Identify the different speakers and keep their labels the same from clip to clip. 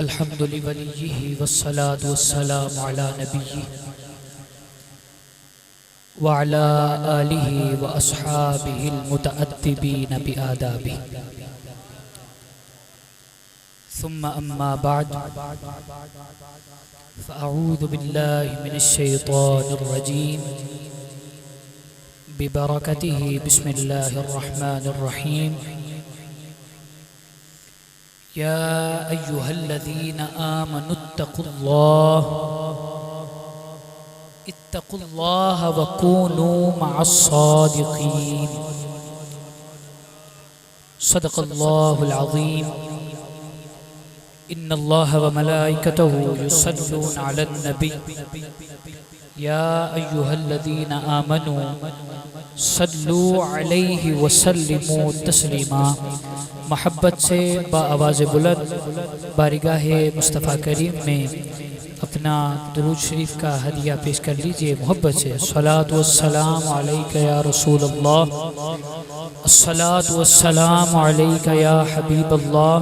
Speaker 1: अल्हम्दुलिल्लाहि वलिय्यिहि वस्सलातु वस्सलामु अला नबिय्यिहि व अला आलिहि व अस्हाबिहिल मुतअद्दिबीन बिआदाबिहि सुम्मा अम्मा बअद फ़अऊज़ु बिल्लाहि मिनश शैतानिर रजीम बिबरकतिहि बिस्मिल्लाहिर रहमानिर रहीम या अय्युहल्लज़ीना इत्तक़ुल्लाह व कूनू मअस्सादिक़ीन सदक़ल्लाहुल अज़ीम इन्नल्लाह व मलाइकतहु युसल्लूना अलन नबी या अय्युहल्लज़ीना आमनू सल्लू अलैहि व सल्लिमू तस्लीमा। मोहब्बत से बाआवाज़ बुलंद बारगाहे मुस्तफ़ा करीम में अपना दुरूद शरीफ का हदिया पेश कर लीजिए मोहब्बत से। अस्सलातु वस्सलाम अलैका या रसूल अल्लाह, अस्सलातु वस्सलाम अलैका या हबीब अल्लाह,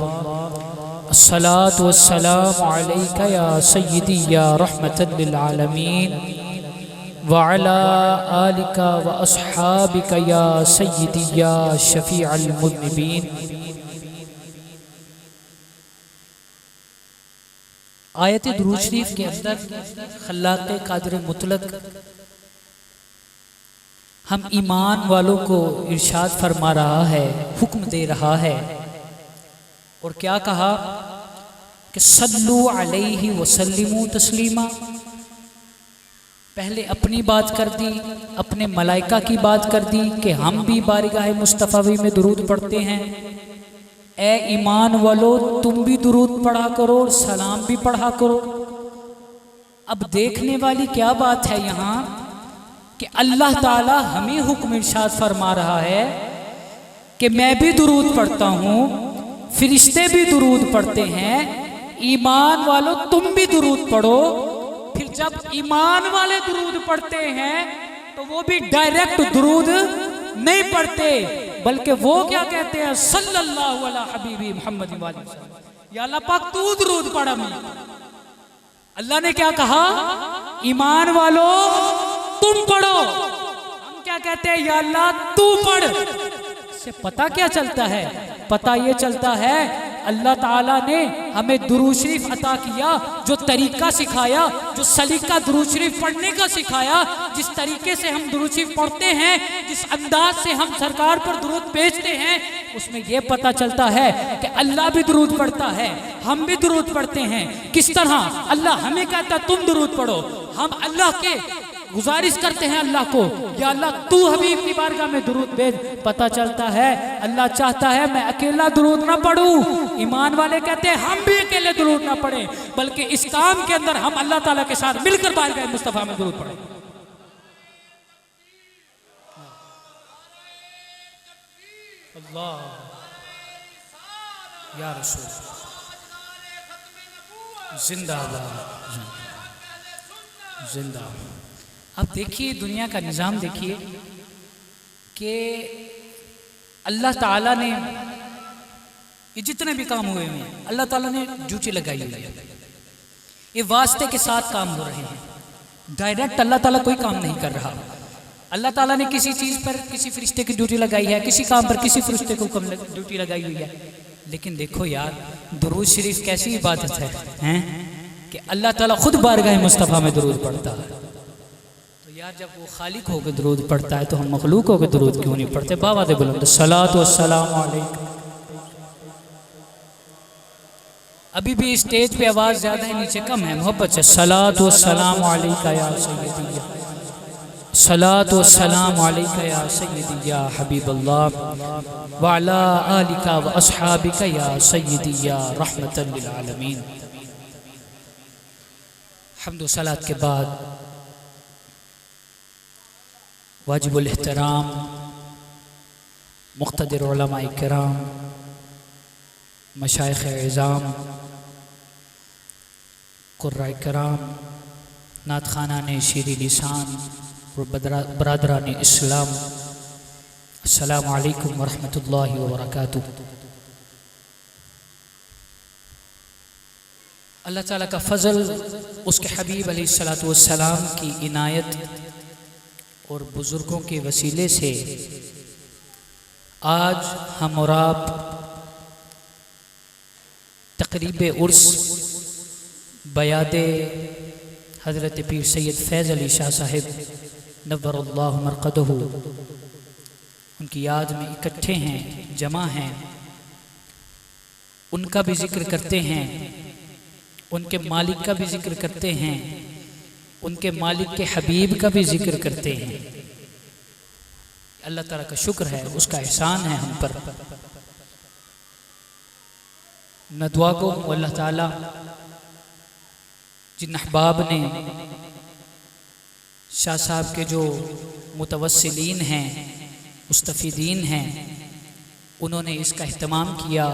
Speaker 1: अस्सलातु वस्सलाम अलैका या सय्यदी या रहमतन लिल आलमीन व अला आलिका व अस्हाबिका या सय्यदी या शफीअल मुज़निबीन। आयत दुरूद शरीफ के अंदर खल्लाक़ क़ादिर मुतलक हम ईमान वालों को इरशाद फरमा रहा है, हुक्म दे रहा है। और क्या कहा कि सल्लू अलैहि व सल्लिमू तस्लीमा। पहले अपनी बात कर दी, अपने मलाइका की बात कर दी कि हम भी बारगाह मुस्तफ़ावी में दुरूद पढ़ते हैं। ए ईमान वालो, तुम भी दुरूद पढ़ा करो और सलाम भी पढ़ा करो। अब देखने वाली क्या बात है यहाँ कि अल्लाह ताला हमें हुक्म इरशाद फरमा रहा है कि मैं भी दुरूद पढ़ता हूँ, फरिश्ते भी दुरूद पढ़ते हैं। ईमान वालो तुम भी दुरूद पढ़ो। फिर जब ईमान वाले दुरूद पढ़ते हैं तो वो भी डायरेक्ट दुरूद नहीं पढ़ते, बल्कि वो क्या कहते हैं, सल्लल्लाहु अला हबीबी मुहम्मद व आलिहि वसल्लम। या अल्लाह पाक तू दुरूद पढ़। अल्लाह ने क्या कहा, ईमान वालों तुम पढ़ो। हम क्या कहते हैं, या अल्लाह तू पढ़। इससे पता क्या चलता है? पता ये चलता है अल्लाह ताला ने हमें दुरूद शरीफ अता किया, जो तरीका सिखाया, जो सलीका दुरूद शरीफ पढ़ने का सिखाया, जिस तरीके से हम दुरूद शरीफ पढ़ते हैं, जिस अंदाज से हम सरकार पर दुरूद भेजते हैं, उसमें यह पता चलता है कि अल्लाह भी दुरूद पढ़ता है, हम भी दुरूद पढ़ते हैं। किस तरह? अल्लाह हमें कहता तुम दुरूद पढ़ो, हम अल्लाह के गुजारिश करते हैं अल्लाह को, या अल्लाह तू हबीब की बारगाह में दुरूद भेज। पता चलता है अल्लाह चाहता है मैं अकेला दुरूद ना पढ़ूं। ईमान वाले कहते हैं हम भी अकेले दुरूद ना पढ़ें, बल्कि इस काम के अंदर हम अल्लाह ताला के साथ मिलकर बारगाह मुस्तफा में दुरूद पढ़ें। अल्लाह या रसूल जिंदाबाद जिंदाबाद। अब देखिए दुनिया का निज़ाम देखिए कि अल्लाह ताला ने ये जितने भी काम हुए हैं अल्लाह ताला ने ड्यूटी लगाई हुई है। ये वास्ते के साथ काम हो रहे हैं, डायरेक्ट अल्लाह ताला कोई काम नहीं कर रहा। अल्लाह ताला ने किसी चीज़ पर किसी फरिश्ते की ड्यूटी लगाई है, किसी काम पर किसी फरिश्ते को ड्यूटी लगाई हुई है। लेकिन देखो यार, दुरूद शरीफ कैसी इबादत है कि अल्लाह ताला खुद बारगाह मुस्तफ़ा में दुरूद पढ़ता है। यार जब वो खालिक होकर दुरूद पढ़ता है तो हम मखलूक होकर दुरूद क्यों नहीं पढ़ते? बाबा दे बुलंद सलातो वस्सलाम अलैका। अभी भी स्टेज पे आवाज़ ज़्यादा है, नीचे कम है, मोहब्बत से। सलातो वस्सलाम अलैका या सय्यदी, सलातो वस्सलाम अलैका या सय्यदी या हबीब अल्लाह व अला आलिका व अस्हाबिका या सय्यदी या रहमतन लिल आलमीन। हम्द व सलात के बाद वाजिबुल एहतराम मुक़्तदिर उलमा इकराम, मशाइख़ इज़ाम, क़ुर्रा इकराम, नात ख़ानाने शीरी लिसान और बरादरान इस्लाम, अस्सलामु अलैकुम व रहमतुल्लाहि व बरकातुहू। अल्लाह ताला का फ़ज़ल, उसके हबीब अलैहिस्सलातु वस्सलाम की इनायत और बुज़ुर्गों के वसीले से आज हम और आप तक़रीब उर्स बयादे हज़रत पीर सैयद फैज़ अली शाह साहिब नव्वरल्लाहु मरक़दहू उनकी याद में इकट्ठे हैं, जमा हैं। उनका भी जिक्र करते हैं, उनके मालिक का भी जिक्र करते हैं, उनके मालिक के हबीब का भी जिक्र करते हैं। अल्लाह ताला का शुक्र है, उसका एहसान है हम पर। मैं दुआ को अल्लाह ताला जिन अहबाब ने शाह साहब के जो मुतवस्सिलीन हैं, मुस्तफ़ीदीन हैं, उन्होंने इसका अहतमाम किया,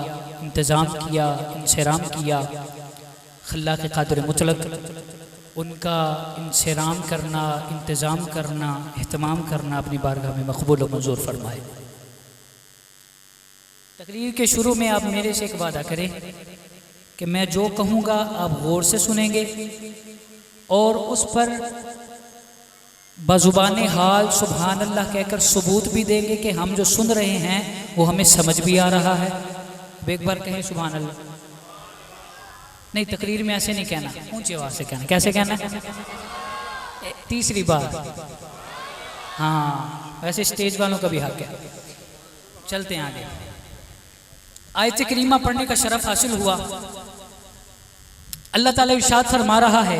Speaker 1: इंतज़ाम किया, इंसराम किया, खल्लाक़ क़ादिर मुतलक उनका इंसराम करना, इंतज़ाम करना, अहतमाम करना अपनी बारगाह में मक़बूल व मंजूर फरमाए। तकरीर के शुरू में आप मेरे से एक वादा करें कि मैं जो कहूँगा आप गौर से सुनेंगे और उस पर बज़ुबान हाल सुभान अल्लाह कहकर सबूत भी देंगे कि हम जो सुन रहे हैं वो हमें समझ भी आ रहा है। एक बार कहें सुभान अल्लाह। नहीं, तकरीर में ऐसे नहीं कहना, ऊंची आवाज़ से कहना। कैसे कहना? तीसरी बार। हाँ, वैसे स्टेज वालों का भी हक है। चलते हैं आगे। आयत करीमा पढ़ने का शरफ हासिल हुआ। अल्लाह ताला इरशाद फरमा रहा है,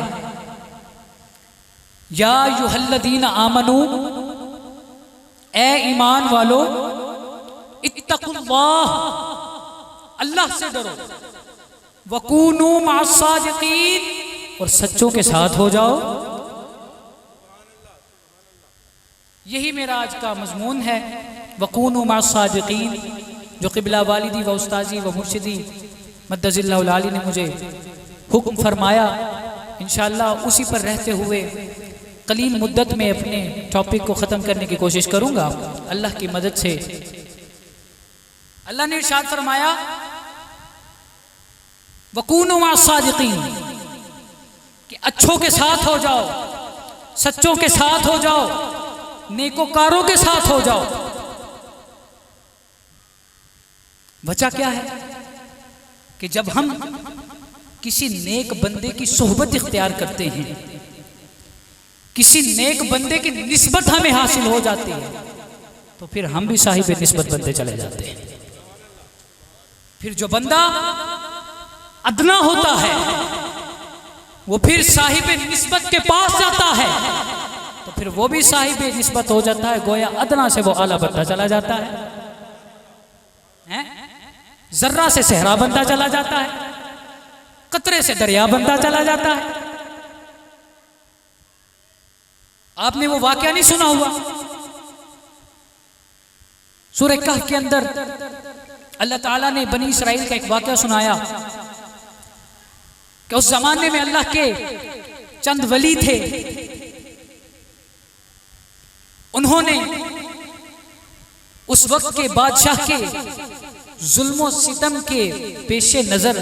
Speaker 1: या अय्युहल्लज़ीना आमनू, ए ईमान वालो, इत्तकुल्लाह, अल्लाह से डरो, वकूनू मअस्सादिकीन, और सच्चों के साथ हो जाओ। यही मेरा आज का मजमून है, वकूनू मअस्सादिकीन, जो क़िबला वालिदी व उस्ताजी व मुर्शिदी मद्दज़िल्लाहुल आली ने मुझे हुक्म फरमाया। इंशाअल्लाह उसी पर रहते हुए कलील मुद्दत में अपने टॉपिक को ख़त्म करने की कोशिश करूँगा अल्लाह की मदद से। अल्लाह ने इरशाद फरमाया, वकूनू मअस्सादिकीन, कि अच्छों के साथ हो जाओ, सच्चों के साथ हो जाओ, नेकोकारों के साथ हो जाओ। वजह क्या है कि जब हम किसी नेक बंदे की सोहबत इख्तियार करते हैं, किसी नेक बंदे की निस्बत हमें हासिल हो जाती है, तो फिर हम भी साहिब निस्बत बनते चले जाते हैं। फिर जो बंदा अदना होता है वो फिर साहिब निस्बत के पास जाता है, तो फिर वो भी साहिब निस्बत हो जाता है। गोया अदना से वो आला बनता चला जाता है, जर्रा से सहरा बनता चला जाता है, कतरे से दरिया बनता चला जाता है। आपने वो वाकया नहीं सुना हुआ? सूरह कहफ के अंदर अल्लाह ताला ने बनी इसराइल का एक वाकया सुनाया कि उस जमाने में अल्लाह के चंद वली थे, उन्होंने उस वक्त के बादशाह के जुल्म सितम के पेशे नजर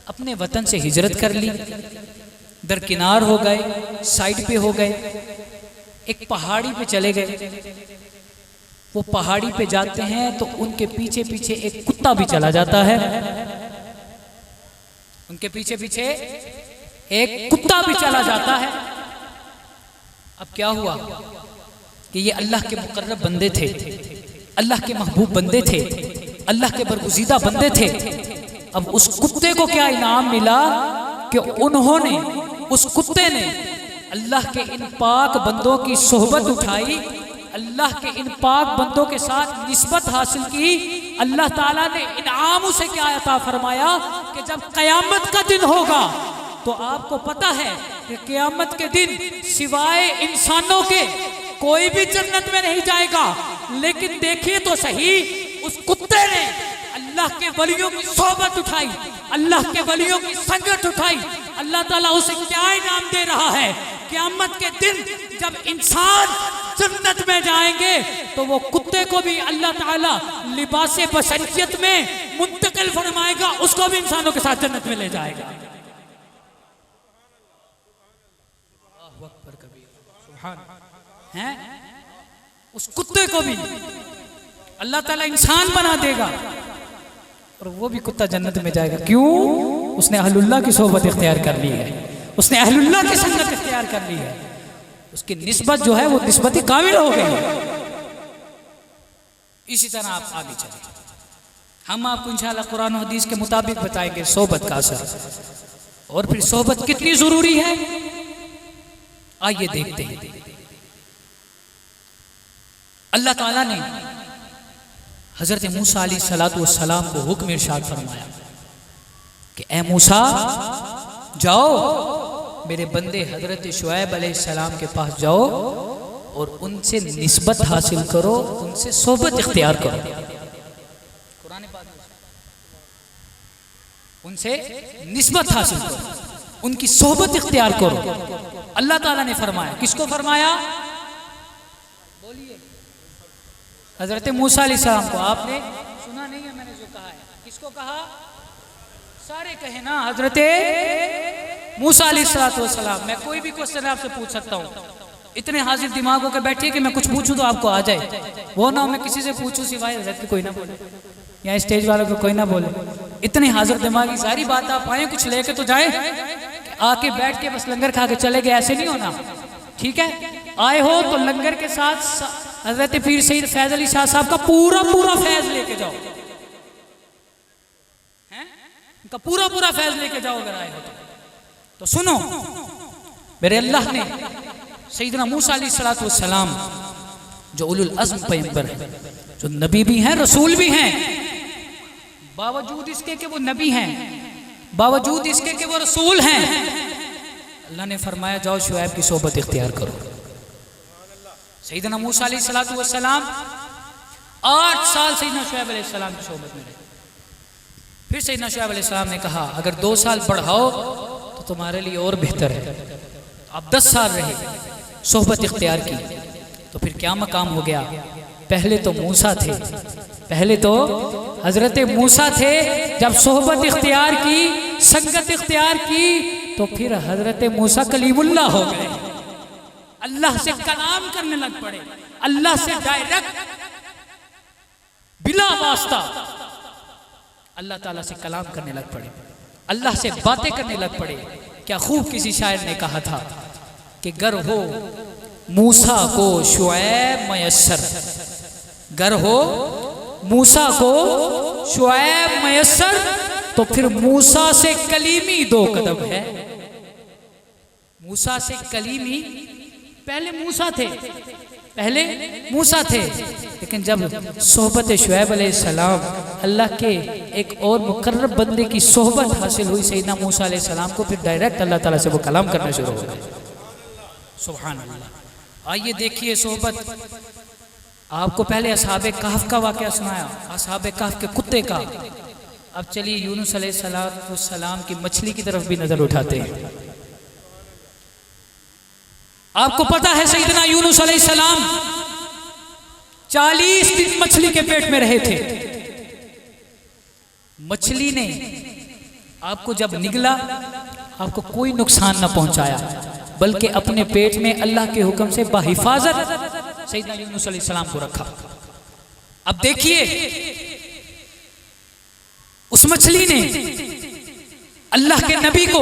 Speaker 1: अपने वतन से हिजरत कर ली, दरकिनार हो गए, साइड पे हो गए, एक पहाड़ी पे चले गए। वो पहाड़ी पे जाते हैं तो उनके पीछे पीछे एक कुत्ता भी चला जाता है, उनके पीछे पीछे एक कुत्ता भी चला जाता है। अब क्या हुआ कि ये अल्लाह के मुकर्रब बंदे थे, अल्लाह के महबूब बंदे थे, अल्लाह के बरगुज़ीदा बंदे थे। अब उस कुत्ते को क्या इनाम मिला कि उन्होंने, उस कुत्ते ने अल्लाह के इन पाक बंदों की सोहबत उठाई, अल्लाह के इन पाक बंदों के साथ निस्बत हासिल की। अल्लाह ताला ने इनाम उसे क्या अता फरमाया कि जब क़यामत का दिन होगा तो आपको पता है कि क़यामत के दिन सिवाय इंसानों के कोई भी जन्नत में नहीं जाएगा। लेकिन देखिए तो सही, उस कुत्ते ने अल्लाह के वलियों की सोहबत उठाई, अल्लाह के वलियों की संगत उठाई। अल्लाह ताला उसे क्या इनाम दे रहा है? क़यामत के दिन जब इंसान जन्नत में जाएंगे तो वो कुत्ते को भी अल्लाह ताला लिबासे बशरियत में मुंतकिल फरमाएगा, उसको भी इंसानों के साथ जन्नत में ले जाएगा। हैं, उस कुत्ते को भी अल्लाह ताला इंसान बना देगा और वो भी कुत्ता जन्नत में जाएगा। क्यों? उसने अहलुल्लाह की सोहबत इख्तियार कर ली है, उसने अहलुल्लाह की संगत इख्तियार कर ली है, उसकी निस्बत जो है वो निस्बत कामिल हो गई है। इसी तरह आप आगे चलें, हम आपको इंशाअल्लाह कुरान और हदीस के मुताबिक बताएंगे सोहबत का असर और फिर सोहबत कितनी जरूरी है। आइए देखते हैं। अल्लाह ताला ने हजरत मूसा अलैहिस्सलातु वस्सलाम को हुक्म इरशाद फरमाया कि ए मूसा जाओ मेरे बंदे हजरत शुएब अलैहिस्सलाम के पास जाओ और उनसे निस्बत हासिल करो, उनसे सोहबत इख्तियार करो। कुरान पाक उनसे निस्बत हासिल करो, उनकी सोहबत इख्तियार करो। अल्लाह ताला ने फरमाया, किसको फरमाया? बोलिए, हजरत मूसा अलैहिस्सलाम को। आपने सुना नहीं है मैंने जो कहा है? किसको कहा? सारे कहे ना, हजरत मूसा अलैहिस्सलाम। मैं कोई भी क्वेश्चन आपसे पूछ सकता हूँ, इतने हाजिर दिमाग होकर बैठिए कि मैं कुछ पूछूं तो आपको आ जाए। वो ना मैं किसी से पूछूं सिवाय हजरत के कोई ना बोले, या स्टेज वालों को कोई ना बोले। इतने हाजिर दिमाग की सारी बात आप आए, कुछ लेके तो जाए, आके बैठ के बस लंगर खा के चले गए, ऐसे नहीं होना। ठीक है, आए हो तो लंगर के साथ हजरत पीर सईद फैज अली शाह साहब का पूरा पूरा फैज लेके जाओ, हैं? उनका पूरा पूरा फैज लेके जाओ अगर आए हो तो। सुनो, मेरे अल्लाह ने सैयदना मूसा अलैहिस्सलातु वस्सलाम जो उलुल अज़्म पैगंबर हैं, जो नबी भी हैं रसूल भी हैं, बावजूद इसके कि वो नबी हैं, बावजूद इसके कि वो रसूल हैं, अल्लाह ने फरमाया जाओ शुएब की सोहबत इख्तियार करो। सैयदना मूसा अलैहिस्सलातु वस्सलाम 8 साल सैयदना शुएब अलैहिस्सलाम की सोहबत में रहे। फिर सैयदना शुएब अलैहिस्सलाम ने कहा अगर 2 साल बढ़ाओ तो तुम्हारे लिए और बेहतर है। अब 10 साल रहे, सोहबत इख्तियार की, तो फिर क्या मकाम हो गया? पहले तो मूसा थे, पहले तो हजरत मूसा थे, जब सोहबत इख्तियार की, संगत इख्तियार की, तो फिर हजरत मूसा कलीमुल्लाह हो गए। अल्लाह से कलाम करने लग पड़े, अल्लाह से डायरेक्ट बिला वास्ता अल्लाह ताला से कलाम करने लग पड़े, अल्लाह से बातें करने लग पड़े। क्या खूब किसी शायर ने कहा था कि गर हो मूसा को शुएब मयस्सर, गर हो मूसा को शुएब मयस्सर, तो फिर मूसा से कलीमी 2 कदम है। मूसा से कलीमी, पहले मूसा थे, पहले मूसा थे, लेकिन जब सोहबत शुएब अलैहिस्सलाम, अल्लाह के एक और मुकर्रब बंदे की सोहबत हासिल हुई सैयदना मूसा अलैहिस्सलाम को, फिर डायरेक्ट अल्लाह ताला से वो कलाम करना शुरू हो गए। सुभान अल्लाह। आइए देखिए सोहबत। आपको पहले असहाबे कहफ का वाक़या सुनाया, असहाबे कहफ के कुत्ते का। अब चलिए यूनुस अलैहिस्सलाम की मछली की तरफ भी नजर उठाते हैं। आपको पता है सैयदना यूनुस अलैहिस्सलाम 40 दिन मछली के पेट में रहे थे। मछली ने आपको जब निगला, आपको कोई नुकसान न पहुंचाया, बल्कि अपने पेट में अल्लाह के हुक्म से बाहिफाजत सैयदना यूनुस अलैहिस्सलाम को रखा। अब देखिए उस मछली ने अल्लाह के नबी को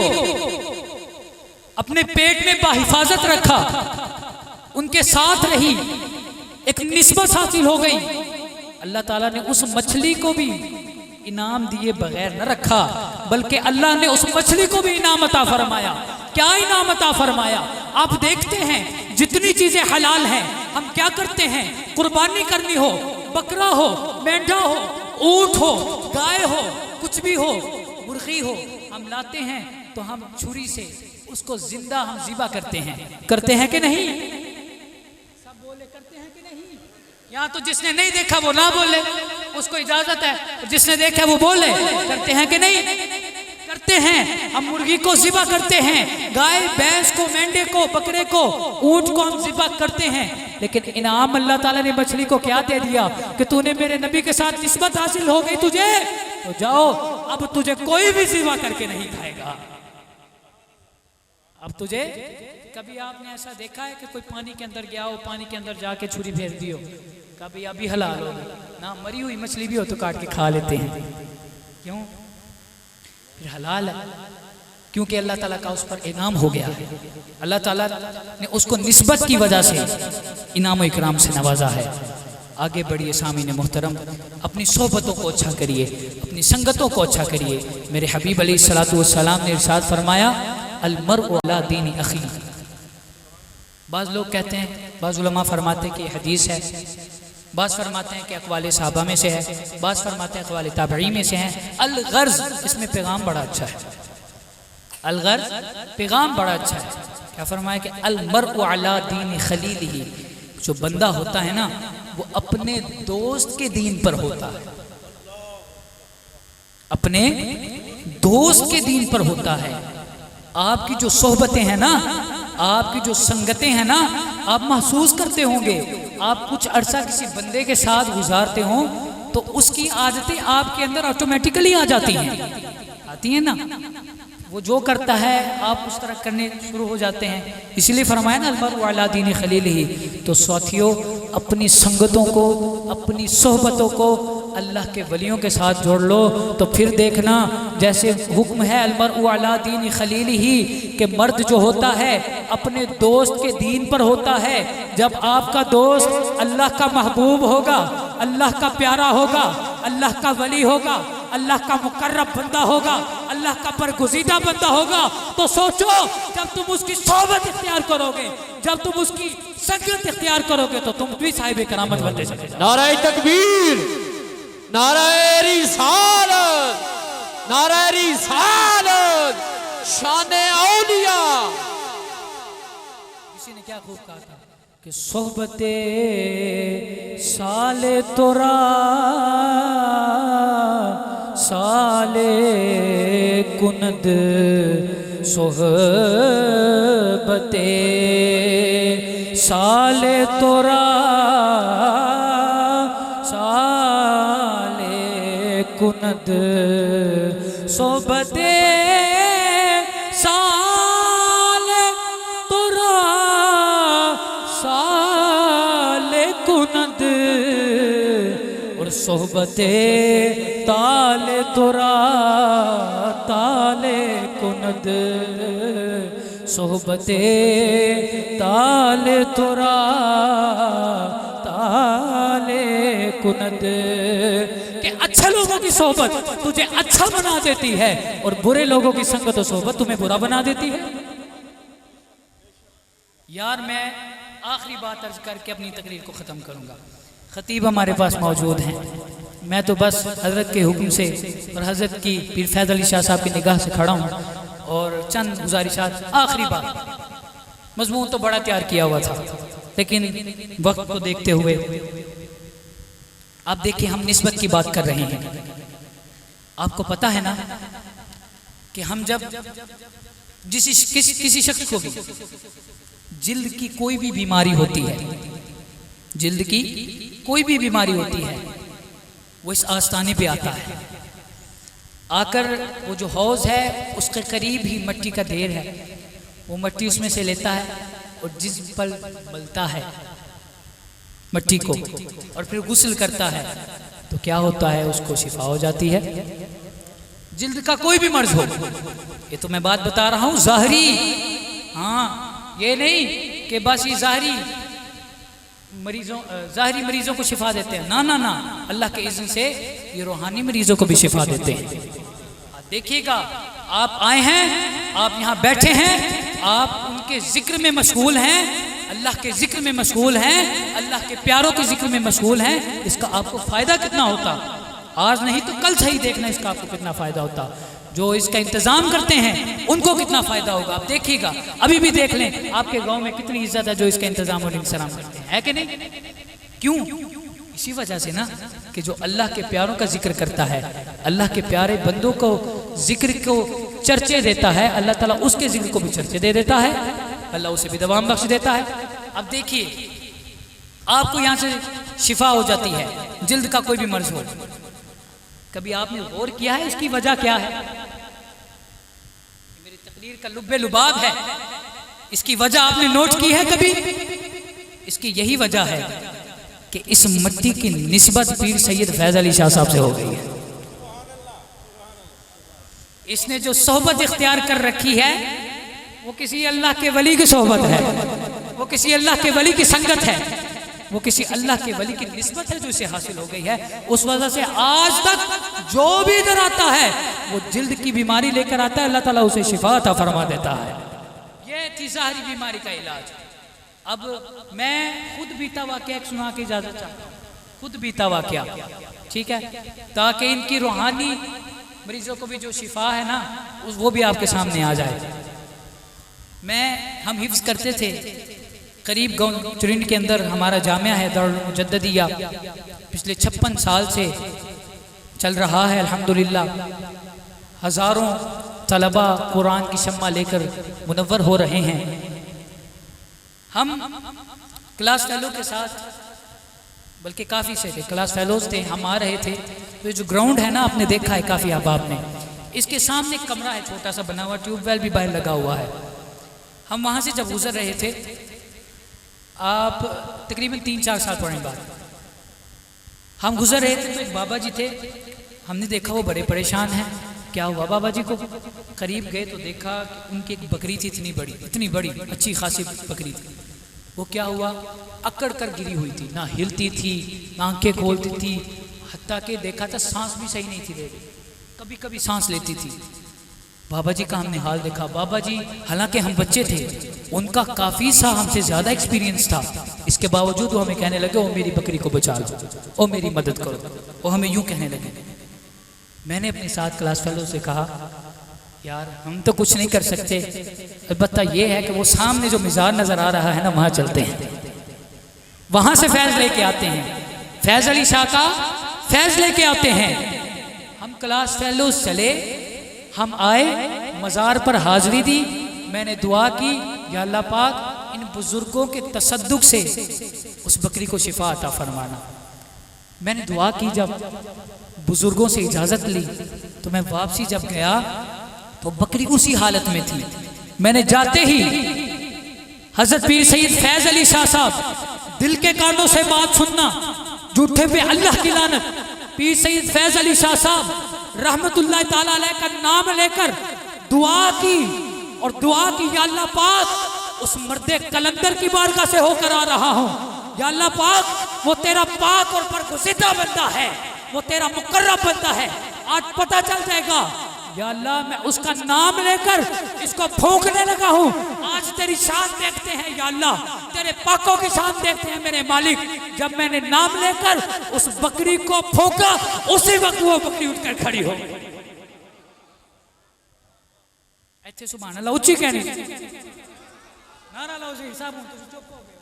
Speaker 1: अपने पेट में बाहिफाजत रखा, उनके साथ रही, एक निस्बत हासिल हो गई। अल्लाह ताला ने उस मछली को भी इनाम दिए बगैर न रखा, बल्कि अल्लाह ने उस मछली को भी इनाम अता फरमाया। क्या इनाम अता फरमाया? आप देखते हैं जितनी चीजें हलाल हैं हम क्या करते हैं, कुर्बानी करनी हो, बकरा हो, मेंढा हो, ऊंट हो, गाय हो, कुछ भी हो, मुर्गी हो, हम लाते हैं तो हम छुरी से उसको जिंदा हम ज़िबा करते हैं कि नहीं? सब बोले करते हैं कि नहीं? यहाँ तो जिसने नहीं देखा वो ना बोले, उसको इजाजत है, जिसने देखा वो बोले। करते हैं कि नहीं? करते हैं। हम मुर्गी को ज़िबा करते हैं, गाय भैंस को, मेंढे को, बकरे को, ऊंट को हम ज़िबा करते हैं, लेकिन इनाम अल्लाह ताला ने मछली को क्या दे दिया कि तूने मेरे नबी के साथ निस्बत हासिल हो गई तुझे, तो जाओ अब तुझे कोई भी ज़िबा करके नहीं खाएगा। अब तुझे कभी आपने ऐसा देखा है कि कोई पानी के अंदर गया हो, पानी के अंदर जाके छुरी फेर दी हो? कभी अभी हलाल हो ना, मरी हुई मछली भी हो तो काट के खा लेते हैं। क्यों? फिर हलाल है, क्योंकि अल्लाह ताला का उस पर इनाम हो गया है। अल्लाह ताला ने उसको निस्बत की वजह से इनाम इकराम से नवाजा है। आगे बढ़िए सामीन मोहतरम, अपनी सोहबतों को अच्छा करिए, अपनी संगतों को अच्छा करिए। मेरे हबीब अलैहिस्सलातु वस्सलाम ने इरशाद फरमाया, अल-मर्उ अला दीनी अखी। बाज़ लोग कहते हैं, बाज़ उलमा फरमाते हैं कि हदीस है, बाज़ फरमाते हैं कि अक़वाले सहाबा में से है, बाज़ फरमाते हैं अक़वाले ताबई में से हैं। अल-गर्ज़, इसमें पैगाम बड़ा अच्छा है। अल-गर्ज़ पैगाम बड़ा अच्छा है। क्या फरमाया कि अल-मर्उ अला दीनी खलीलिही, जो बंदा होता है ना वो अपने दोस्त के दीन पर होता है, अपने दोस्त के दीन पर होता है। आपकी जो सोहबतें हैं ना, आपकी जो संगतें हैं ना, आप महसूस करते होंगे, आप कुछ अरसा किसी बंदे के साथ गुजारते हो तो उसकी आदतें आपके अंदर ऑटोमेटिकली आ जाती हैं, आती हैं ना। वो जो करता है आप उस तरह करने शुरू हो जाते हैं। इसलिए फरमाया ना अल-मर्उ अला दीनी खलीलिही। तो साथियों, अपनी संगतों को, अपनी सोहबतों को अल्लाह के वलियों के साथ जोड़ लो तो फिर देखना, जैसे हुक्म है अल-मर्उ अला दीनी खलीलिही कि मर्द जो होता है अपने दोस्त के दीन पर होता है। जब आपका दोस्त अल्लाह का महबूब होगा, अल्लाह का प्यारा होगा, अल्लाह का वली होगा, अल्लाह का मुकर्रब बंदा होगा, अल्लाह का बरगुज़ीदा बंदा होगा, तो सोचो जब तुम उसकी सोहबत इख्तियार करोगे, जब तुम उसकी संगत इख्तियार करोगे तो तुम भी साहिब करामत बनते चले जाओगे।
Speaker 2: नारे तकबीर, नारे रिसालत, नारे रिसालत, शाने औलिया।
Speaker 1: किसी ने क्या खूब कहा था कि सोहबते साले तोरा साले कुनद, सोहबते साले तोरा साले कुनद, सोहबते साले तोरा साले कुनद, और सोहबते ताले तोरा ताले कुनद, सोहबते ताले तोरा ताले कुनद। कि अच्छे लोगों की सोहबत तुझे अच्छा बना देती है और बुरे लोगों की संगत और सोहबत तुम्हें बुरा बना देती है। यार मैं आखिरी बात अर्ज करके अपनी तकरीर को ख़त्म करूँगा। ख़तीब हमारे पास मौजूद हैं, मैं तो बस हज़रत के हुक्म से और हज़रत की पीर फैज़ अली शाह साहब की निगाह से खड़ा हूँ और चंद गुजारिशात। आखिरी बात, मज़मून तो बड़ा तैयार किया हुआ था लेकिन वक्त को देखते हुए आप देखिए हम निस्बत की बात कर रहे हैं। आपको पता है ना कि हम जब किसी शख्स को भी जिल्द की कोई भी बीमारी होती है, जिल्द की कोई भी बीमारी होती है, वो इस आस्ताने पे आता है। आकर वो जो हौज है उसके करीब ही मिट्टी का ढेर है, वो मिट्टी उसमें से लेता है और जिस पल मलता है मिट्टी को और फिर गुस्ल करता है तो क्या होता है, उसको शिफा हो जाती है। जिल्द का कोई भी मर्ज हो, ये तो मैं बात बता रहा हूँ ज़ाहरी, हाँ ये नहीं कि बस ये ज़ाहरी मरीजों को शिफा देते हैं, ना ना ना, अल्लाह के इज़्न से ये रूहानी मरीजों को भी शिफा देते हैं। देखिएगा, आप आए हैं, आप यहाँ बैठे हैं, आप उनके जिक्र में मशगूल हैं, अल्लाह के जिक्र में मशगूल हैं, अल्लाह के प्यारों के जिक्र में मशगूल हैं। इसका आपको फ़ायदा कितना होता, आज नहीं तो कल सही देखना इसका आपको कितना फ़ायदा होता। जो इसका इंतज़ाम करते हैं उनको कितना फ़ायदा होगा, आप देखिएगा। अभी भी देख लें आपके गांव में कितनी इज्जत है जो इसका इंतज़ाम और इंतज़ाम करते हैं, है कि नहीं? क्यों? इसी वजह से ना कि जो अल्लाह के प्यारों का जिक्र करता है, अल्लाह के प्यारे बंदों को जिक्र को चर्चे देता है, अल्लाह ताला उसके जिक्र को भी चर्चे दे देता है, अल्लाह उसे भी दवाम बख्श देता है। अब देखिए आपको यहाँ से शिफा हो जाती है, जिल्द का कोई भी मर्ज हो। कभी आपने गौर किया है इसकी वजह क्या है? मेरी तकरीर का लुब्बे लुबाब है इसकी वजह आपने नोट की है कभी? इसकी यही वजह है कि इस मिट्टी की निस्बत पीर सैयद फैज अली शाह साहब से हो गई है। इसने जो सोहबत इख्तियार कर रखी है वो किसी अल्लाह के वली की सोहबत है, वो किसी अल्लाह के वली की संगत है, वो किसी अल्लाह के वली की निस्बत है जो इसे हासिल हो गई है। उस वजह से आज तक जो भी इधर आता है वो जिल्द की बीमारी लेकर आता है, अल्लाह ताला उसे शिफा अता फरमा देता है। ये थी ज़ाहरी बीमारी का इलाज। अब मैं खुद बीता वाक़या एक सुना के इजाज़त चाहता हूँ, खुद बीता वाक़या, ठीक है, ताकि इनकी रूहानी मरीजों को भी जो शिफा है ना वो भी आपके सामने आ जाए। हम हिफ्ज़ करते थे करीब गाँव चुरिंड के अंदर हमारा जामिया है दारुल मुजद्दिदिया, पिछले 56 साल से चल रहा है अल्हम्दुलिल्लाह। हज़ारों तलबा कुरान की शम्मा लेकर मुनव्वर हो रहे हैं। हम क्लास फेलो के साथ, बल्कि काफ़ी से थे, क्लास फेलोज थे, हम आ रहे थे। तो जो ग्राउंड है ना आपने देखा है काफ़ी अहबाब ने, इसके सामने एक कमरा है छोटा सा बना हुआ, ट्यूबवेल भी बाहर लगा हुआ है। हम वहाँ से जब गुजर रहे थे, आप तकरीबन 3-4 साल पुरानी बात, हम गुजर रहे थे तो एक बाबा जी थे, हमने देखा वो बड़े परेशान हैं। क्या हुआ बाबा जी को? करीब गए तो देखा कि उनकी एक बकरी थी, इतनी बड़ी अच्छी खासी बकरी थी। वो क्या हुआ, अकड़ कर गिरी हुई थी, ना हिलती थी ना आंखें खोलती थी, हत्ता के देखा था सांस भी सही नहीं थी ले रही, कभी कभी सांस लेती थी। बाबा जी का हमने हाल देखा। बाबा जी हालांकि हम बच्चे थे, उनका काफ़ी सा हमसे ज़्यादा एक्सपीरियंस था, इसके बावजूद वो हमें कहने लगे ओ मेरी बकरी को बचा लो, ओ मेरी मदद करो। वो हमें यूँ कहने लगे। मैंने अपने साथ क्लास फेलो से कहा यार हम तो कुछ नहीं कर सकते, अलबत्ता ये है कि वो सामने जो मिज़ार नज़र आ रहा है ना वहाँ चलते हैं, वहाँ से फैज़ लेके आते हैं, फैज़ अली शाह का फैज़ लेके आते हैं। हम क्लास फेलो चले, हम आए, मज़ार पर हाज़री दी, मैंने दुआ की या अल्लाह पाक इन बुज़ुर्गों के तसद्दुक़ से उस बकरी को शिफा अता फरमाना। मैंने दुआ की, जब बुज़ुर्गों से इजाज़त ली तो मैं वापसी जब गया तो बकरी उसी हालत में थी। मैंने जाते ही हज़रत पीर सैयद फैज़ अली शाह साहब, दिल के कानों से बात सुनना, झूठे पे अल्लाह की लानत। पीर सैयद फैज़ अली शाह साहब रहमतुल्लाह ताला अलैह का नाम लेकर दुआ की और दुआ की या अल्लाह पाक उस मर्दे कलंदर की बारगाह से होकर आ रहा हूँ, या अल्लाह पाक वो तेरा पाक और बरगुज़िदा बंदा है, वो तेरा मुकर्रम बंदा है, आज पता चल जाएगा। या अल्लाह मैं उसका नाम लेकर इसको फूंकने लगा हूँ, आज तेरी शान देखते हैं या अल्लाह, तेरे पाकों की शान देखते हैं मेरे मालिक। जब मैंने नाम लेकर उस बकरी को फूंका उसी वक्त वो बकरी उठकर खड़ी हो गई। अच्छे सुभान अल्लाह उच्ची कहनी नारा लाओ जी हिसाब चुप हो गए।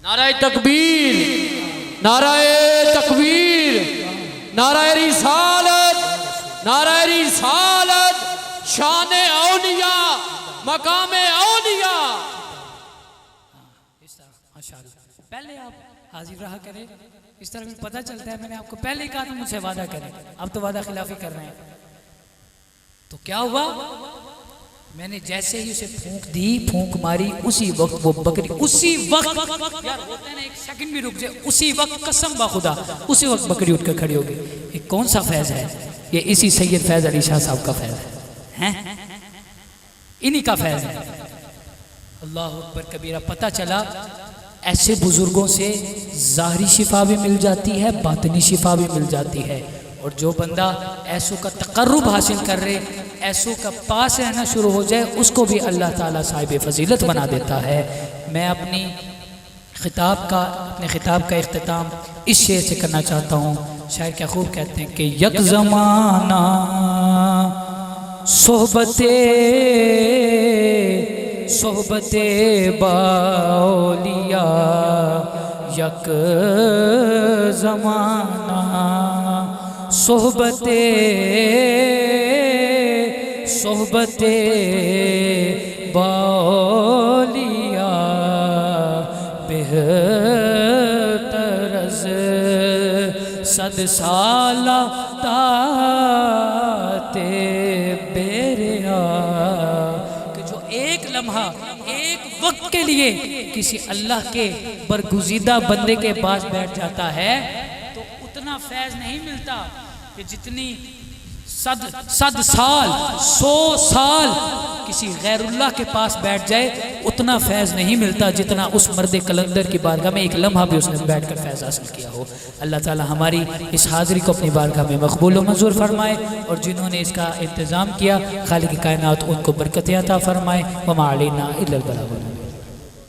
Speaker 2: नाराए तकबीर, नाराए तकबीर, नाराए रिसालत, नाराए रिसालत, शाने औलिया, मकामे औलिया।
Speaker 1: इस तरह माशाअल्लाह पहले आप हाजिर रहा करें, इस तरह में पता चलता है। मैंने आपको पहले ही कहा था मुझसे वादा करें, अब तो वादा खिलाफी कर रहे हैं। तो क्या हुआ, मैंने जैसे ही उसे फूंक दी, फूंक मारी, उसी वक्त वो बकरी, उसी वक्त यार होता है ना एक सेकंड भी रुक जाए, उसी वक्त कसम बा खुदा उसी वक्त बकरी उठकर खड़ी हो गई। ये कौन सा फैज़ है? ये इसी सैयद फैज़ अली शाह साहब का फैज़ है, इन्हीं का फैज़ है। अल्लाह अकबर कबीरा। पता चला ऐसे बुजुर्गों से ज़ाहरी शिफा भी मिल जाती है, बातिनी शिफा भी मिल जाती है। और जो बंदा ऐसों का तक़र्रुब हासिल कर रहे, ऐसों का पास रहना शुरू हो जाए, उसको भी अल्लाह ताला साहिब फ़जीलत बना देता है। मैं अपने खिताब का इख्तिताम इस शेर से करना चाहता हूँ। शायर क्या खूब कहते हैं कि यक ज़माना सोहबते बाओलिया, यक ज़माना सोहबते बाओलिया, बेहतरज़ सद साला ताते बेरिया। कि जो एक लम्हा, एक वक्त के लिए किसी अल्लाह के बरगुज़ीदा बंदे के पास बैठ जाता है तो उतना फैज़ नहीं मिलता कि जितनी सद साल 100 साल किसी गैरुल्लाह के पास बैठ जाए उतना फैज़ नहीं मिलता जितना उस मर्द कलंदर की बारगाह में एक लम्हा भी उसने बैठकर फैज़ हासिल किया हो। अल्लाह ताला हमारी इस हाज़िरी को अपनी बारगाह में मकबूल व मंजूर फरमाए और जिन्होंने इसका इंतज़ाम किया खालिक कायनात उनको बरकत अता फरमाए। वमा अलैना इल्लल बलाग।